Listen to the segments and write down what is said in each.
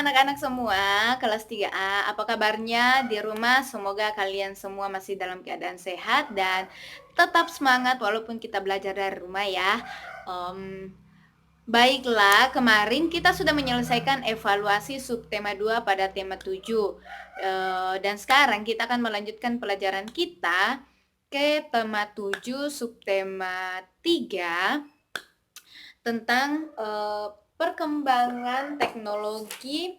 anak-anak semua, kelas 3A. Apa kabarnya di rumah? Semoga kalian semua masih dalam keadaan sehat dan tetap semangat walaupun kita belajar dari rumah ya. Baiklah, kemarin kita sudah menyelesaikan evaluasi subtema 2 pada tema 7. Dan sekarang kita akan melanjutkan pelajaran kita ke tema 7 subtema 3 tentang perkembangan teknologi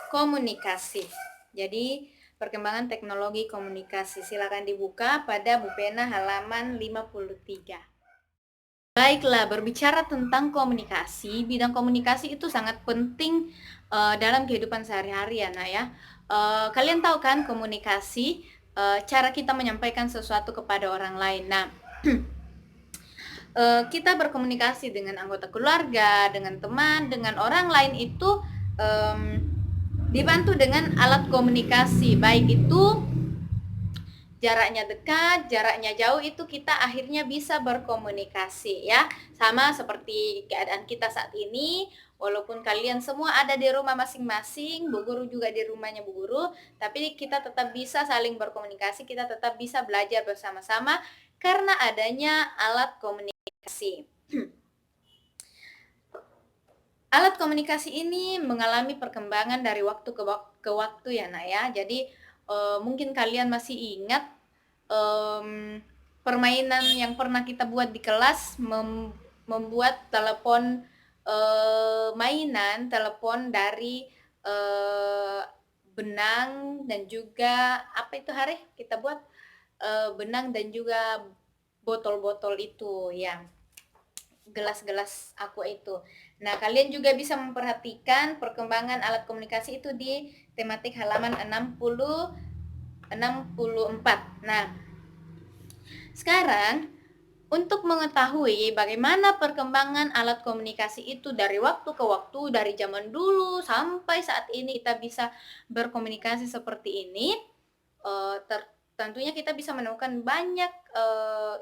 komunikasi. Jadi, perkembangan teknologi komunikasi. Silakan dibuka pada Bu Pena halaman 53. Baiklah, berbicara tentang komunikasi, bidang komunikasi itu sangat penting dalam kehidupan sehari-hari ya, Nak ya. Kalian tahu kan komunikasi, cara kita menyampaikan sesuatu kepada orang lain. Nah, kita berkomunikasi dengan anggota keluarga, dengan teman, dengan orang lain itu dibantu dengan alat komunikasi, baik itu jaraknya dekat, jaraknya jauh, itu kita akhirnya bisa berkomunikasi ya. Sama seperti keadaan kita saat ini, walaupun kalian semua ada di rumah masing-masing, Bu Guru juga di rumahnya Bu Guru, tapi kita tetap bisa saling berkomunikasi, kita tetap bisa belajar bersama-sama karena adanya alat komunikasi. Alat komunikasi ini mengalami perkembangan dari waktu ke waktu ya, Nak ya. Jadi mungkin kalian masih ingat permainan yang pernah kita buat di kelas, membuat telepon mainan, telepon dari benang dan juga apa itu Hari kita buat benang dan juga botol-botol itu ya, gelas-gelas aqua itu. Nah, kalian juga bisa memperhatikan perkembangan alat komunikasi itu di tematik halaman 64. Nah, sekarang untuk mengetahui bagaimana perkembangan alat komunikasi itu dari waktu ke waktu, dari zaman dulu sampai saat ini kita bisa berkomunikasi seperti ini, tentunya kita bisa menemukan banyak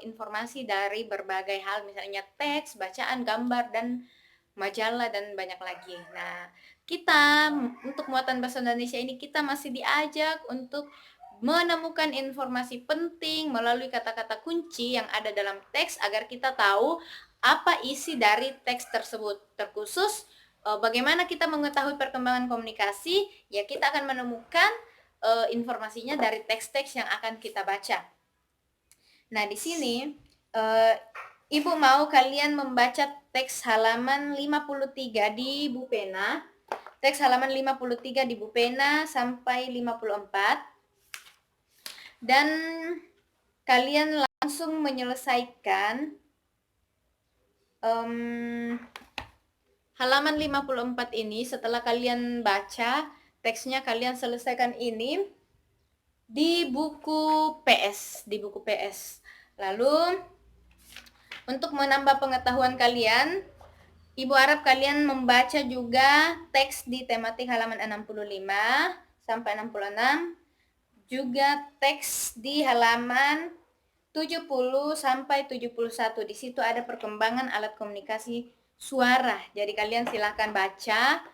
informasi dari berbagai hal, misalnya teks, bacaan, gambar, dan majalah, dan banyak lagi. Nah, kita untuk muatan bahasa Indonesia ini kita masih diajak untuk menemukan informasi penting melalui kata-kata kunci yang ada dalam teks agar kita tahu apa isi dari teks tersebut. Terkhusus bagaimana kita mengetahui perkembangan komunikasi, ya kita akan menemukan informasinya dari teks-teks yang akan kita baca. Nah, di sini Ibu mau kalian membaca teks halaman 53 di Bu Pena. Teks halaman 53 di Bu Pena sampai 54. Dan kalian langsung menyelesaikan halaman 54 ini. Setelah kalian baca teksnya, kalian selesaikan ini di buku PS, Lalu untuk menambah pengetahuan kalian, Ibu harap kalian membaca juga teks di tematik halaman 65 sampai 66, juga teks di halaman 70 sampai 71. Di situ ada perkembangan alat komunikasi suara. Jadi kalian silahkan baca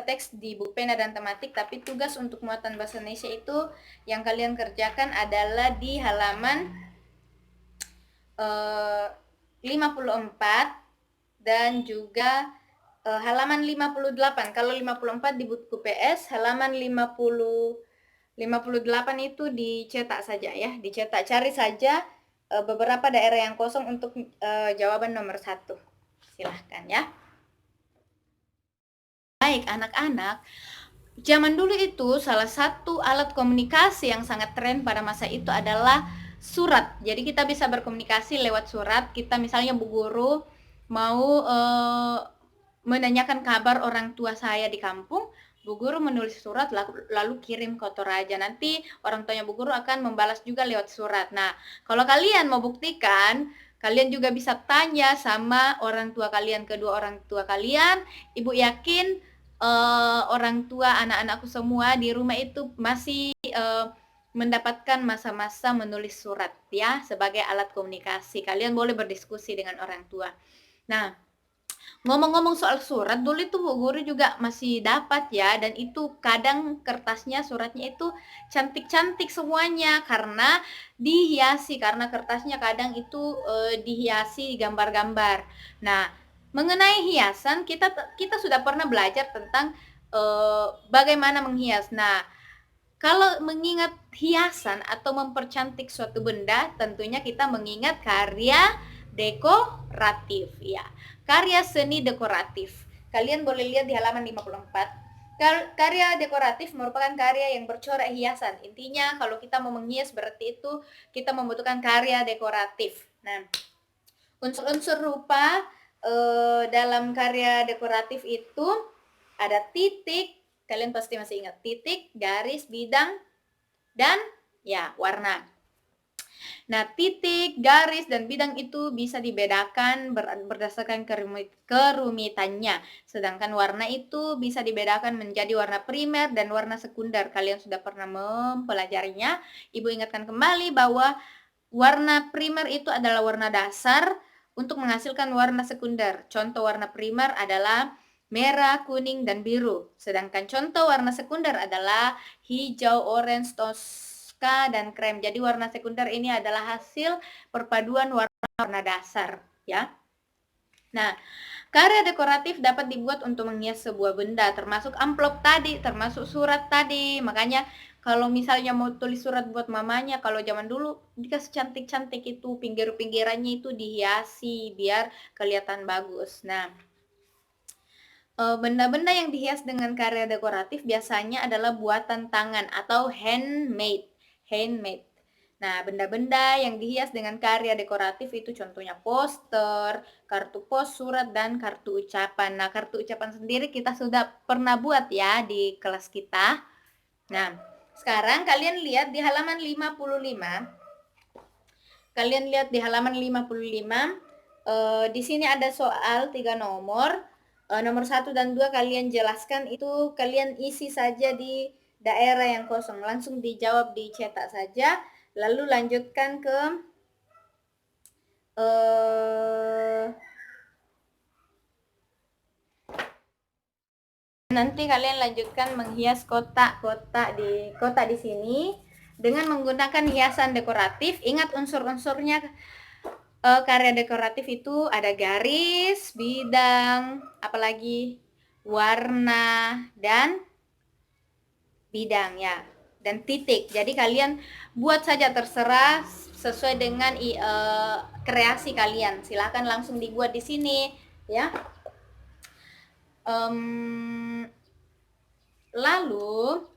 teks di buku pena dan tematik, tapi tugas untuk muatan bahasa Indonesia itu yang kalian kerjakan adalah di halaman 54 dan juga halaman 58. Kalau 54 di buku PS, halaman 58 itu dicetak saja ya, cari saja beberapa daerah yang kosong untuk jawaban nomor 1. Silahkan ya. Baik anak-anak, zaman dulu itu salah satu alat komunikasi yang sangat tren pada masa itu adalah surat. Jadi kita bisa berkomunikasi lewat surat. Kita misalnya Bu Guru mau menanyakan kabar orang tua saya di kampung, Bu Guru menulis surat lalu kirim ke Toraja. Nanti orang tuanya Bu Guru akan membalas juga lewat surat. Nah, kalau kalian mau buktikan, kalian juga bisa tanya sama orang tua kalian, kedua orang tua kalian. Ibu yakin orang tua anak-anakku semua di rumah itu masih mendapatkan masa-masa menulis surat ya sebagai alat komunikasi. Kalian boleh berdiskusi dengan orang tua. Nah, Ngomong-ngomong soal surat, dulu itu Bu Guru juga masih dapat ya, dan itu kadang kertasnya, suratnya itu cantik-cantik semuanya karena dihiasi, karena kertasnya kadang itu dihiasi gambar-gambar. Nah, mengenai hiasan kita sudah pernah belajar tentang bagaimana menghias. Nah, kalau mengingat hiasan atau mempercantik suatu benda, tentunya kita mengingat karya dekoratif ya. Karya seni dekoratif. Kalian boleh lihat di halaman 54. Karya dekoratif merupakan karya yang bercorak hiasan. Intinya kalau kita mau menghias berarti itu kita membutuhkan karya dekoratif. Nah, unsur-unsur rupa dalam karya dekoratif itu ada titik, kalian pasti masih ingat titik, garis, bidang, dan ya warna. Nah, titik, garis, dan bidang itu bisa dibedakan berdasarkan kerumitannya. Sedangkan warna itu bisa dibedakan menjadi warna primer dan warna sekunder. Kalian sudah pernah mempelajarinya. Ibu ingatkan kembali bahwa warna primer itu adalah warna dasar untuk menghasilkan warna sekunder. Contoh warna primer adalah merah, kuning, dan biru. Sedangkan contoh warna sekunder adalah hijau, orange, toska, dan krem. Jadi warna sekunder ini adalah hasil perpaduan warna dasar, ya. Nah, karya dekoratif dapat dibuat untuk menghias sebuah benda, termasuk amplop tadi, termasuk surat tadi. Makanya kalau misalnya mau tulis surat buat mamanya, kalau zaman dulu dikasih cantik-cantik itu, pinggir-pinggirannya itu dihiasi biar kelihatan bagus. Nah, benda-benda yang dihias dengan karya dekoratif biasanya adalah buatan tangan atau handmade. Nah, benda-benda yang dihias dengan karya dekoratif itu contohnya poster, kartu pos, surat, dan kartu ucapan. Nah, kartu ucapan sendiri kita sudah pernah buat ya di kelas kita. Nah, sekarang kalian lihat di halaman 55. Kalian lihat di halaman 55, di sini ada soal 3 nomor. Nomor 1 dan 2 kalian jelaskan, itu kalian isi saja di daerah yang kosong. Langsung dijawab, dicetak saja. Lalu lanjutkan ke nanti kalian lanjutkan menghias kotak-kotak di sini dengan menggunakan hiasan dekoratif. Ingat unsur-unsurnya. Karya dekoratif itu ada garis, bidang, apalagi warna, dan bidang ya, dan titik. Jadi kalian buat saja, terserah sesuai dengan kreasi kalian. Silahkan langsung dibuat di sini ya. Lalu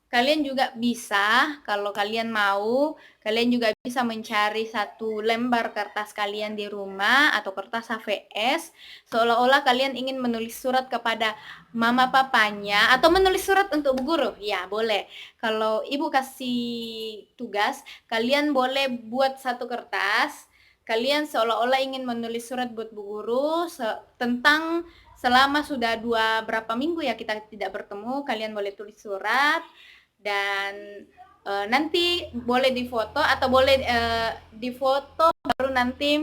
kalian juga bisa, kalau kalian mau, kalian juga bisa mencari satu lembar kertas kalian di rumah atau kertas HVS, seolah-olah kalian ingin menulis surat kepada mama papanya atau menulis surat untuk bu guru. Ya, boleh. Kalau ibu kasih tugas, kalian boleh buat satu kertas, kalian seolah-olah ingin menulis surat buat bu guru tentang selama sudah berapa minggu ya kita tidak bertemu, kalian boleh tulis surat. Dan nanti boleh difoto atau boleh difoto baru nanti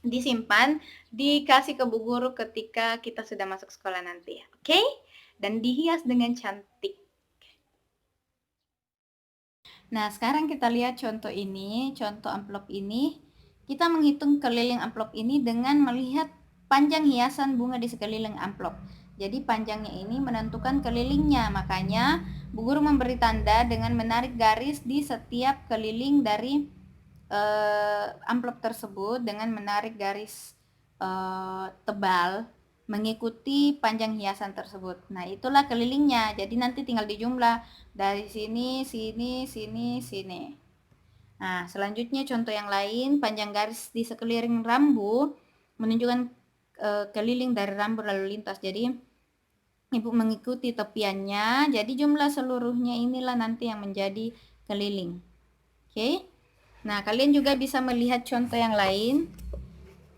disimpan, dikasih ke bu guru ketika kita sudah masuk sekolah nanti, oke? Dan dihias dengan cantik. Nah, sekarang kita lihat contoh ini, contoh amplop ini. Kita menghitung keliling amplop ini dengan melihat panjang hiasan bunga di sekeliling amplop. Jadi panjangnya ini menentukan kelilingnya, makanya bu guru memberi tanda dengan menarik garis di setiap keliling dari amplop tersebut dengan menarik garis tebal mengikuti panjang hiasan tersebut. Nah, itulah kelilingnya. Jadi nanti tinggal dijumlah dari sini, sini, sini, sini. Nah, selanjutnya contoh yang lain, panjang garis di sekeliling rambu menunjukkan keliling dari rambu lalu lintas. Jadi ibu mengikuti tepiannya, jadi jumlah seluruhnya inilah nanti yang menjadi keliling. Oke. Nah, kalian juga bisa melihat contoh yang lain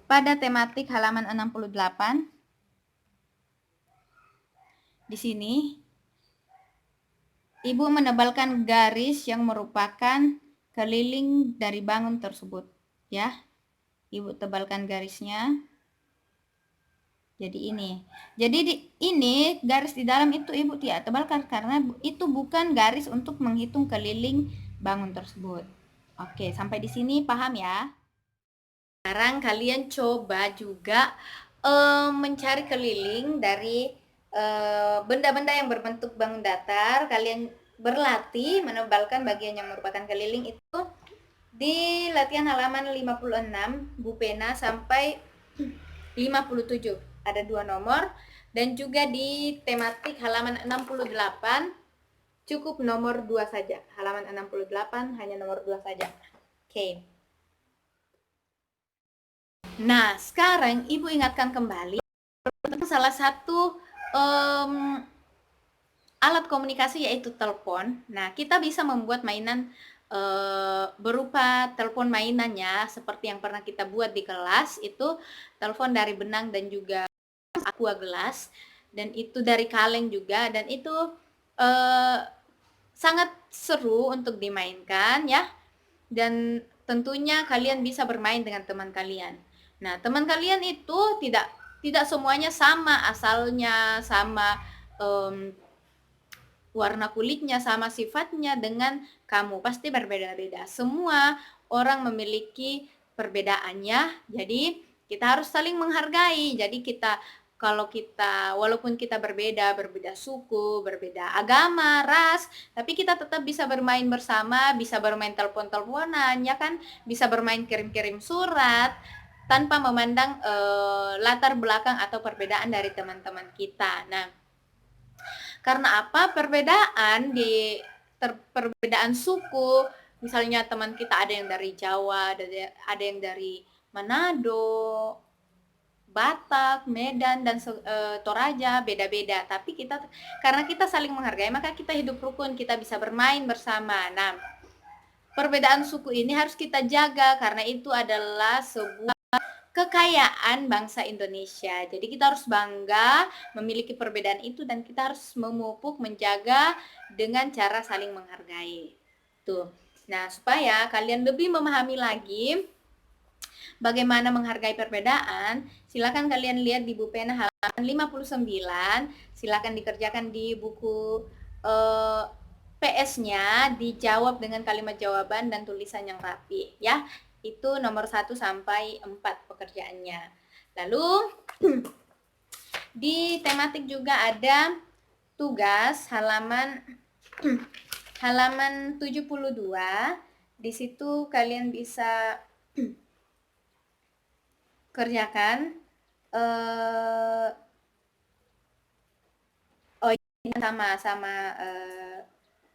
pada tematik halaman 68. Di sini ibu menebalkan garis yang merupakan keliling dari bangun tersebut, ya. Ibu tebalkan garisnya. Jadi ini. Jadi ini garis di dalam itu Ibu tidak tebalkan karena itu bukan garis untuk menghitung keliling bangun tersebut. Oke, sampai di sini paham ya? Sekarang kalian coba juga mencari keliling dari benda-benda yang berbentuk bangun datar. Kalian berlatih menebalkan bagian yang merupakan keliling itu di latihan halaman 56 Bu Pena sampai 57. Ada 2 nomor. Dan juga di tematik halaman 68 cukup nomor 2 saja. Halaman 68 hanya nomor 2 saja. Oke. Nah, sekarang Ibu ingatkan kembali tentang salah satu alat komunikasi yaitu telepon. Nah, kita bisa membuat mainan berupa telepon mainannya seperti yang pernah kita buat di kelas, itu telepon dari benang dan juga aqua gelas, dan itu dari kaleng juga, dan itu sangat seru untuk dimainkan ya. Dan tentunya kalian bisa bermain dengan teman kalian. Nah, teman kalian itu tidak semuanya sama asalnya, sama warna kulitnya, sama sifatnya dengan kamu. Pasti berbeda-beda. Semua orang memiliki perbedaannya. Jadi kita harus saling menghargai. Jadi kalau kita walaupun kita berbeda suku, berbeda agama, ras, tapi kita tetap bisa bermain bersama, bisa bermain telepon-teleponan, ya kan, bisa bermain kirim-kirim surat tanpa memandang latar belakang atau perbedaan dari teman-teman kita. Nah, karena apa? Perbedaan suku, misalnya teman kita ada yang dari Jawa, ada yang dari Manado, Batak, Medan, dan Toraja, beda-beda. Tapi karena kita saling menghargai, maka kita hidup rukun, kita bisa bermain bersama. Nah, perbedaan suku ini harus kita jaga karena itu adalah sebuah kekayaan bangsa Indonesia. Jadi kita harus bangga memiliki perbedaan itu dan kita harus memupuk, menjaga dengan cara saling menghargai. Tuh. Nah, supaya kalian lebih memahami lagi bagaimana menghargai perbedaan, silakan kalian lihat di Bu Pena halaman 59, silakan dikerjakan di buku PS-nya, dijawab dengan kalimat jawaban dan tulisan yang rapi ya. Itu nomor 1 sampai 4 pekerjaannya. Lalu di tematik juga ada tugas halaman 72. Di situ kalian bisa kerjakan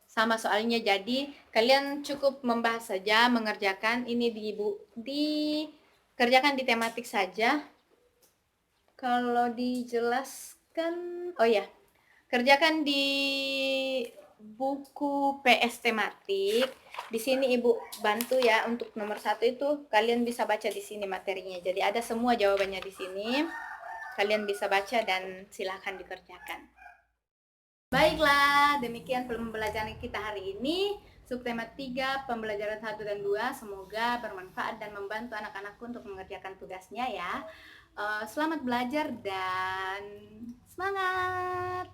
sama soalnya. Jadi kalian cukup membahas saja, mengerjakan ini dikerjakan di tematik saja. Kalau dijelaskan, oh ya, kerjakan di buku PS tematik. Di sini Ibu bantu ya untuk nomor 1 itu kalian bisa baca di sini materinya. Jadi ada semua jawabannya di sini. Kalian bisa baca dan silahkan dikerjakan. Baiklah, demikian pembelajaran kita hari ini. Subtema 3, pembelajaran 1 dan 2. Semoga bermanfaat dan membantu anak-anakku untuk mengerjakan tugasnya ya. Selamat belajar dan semangat!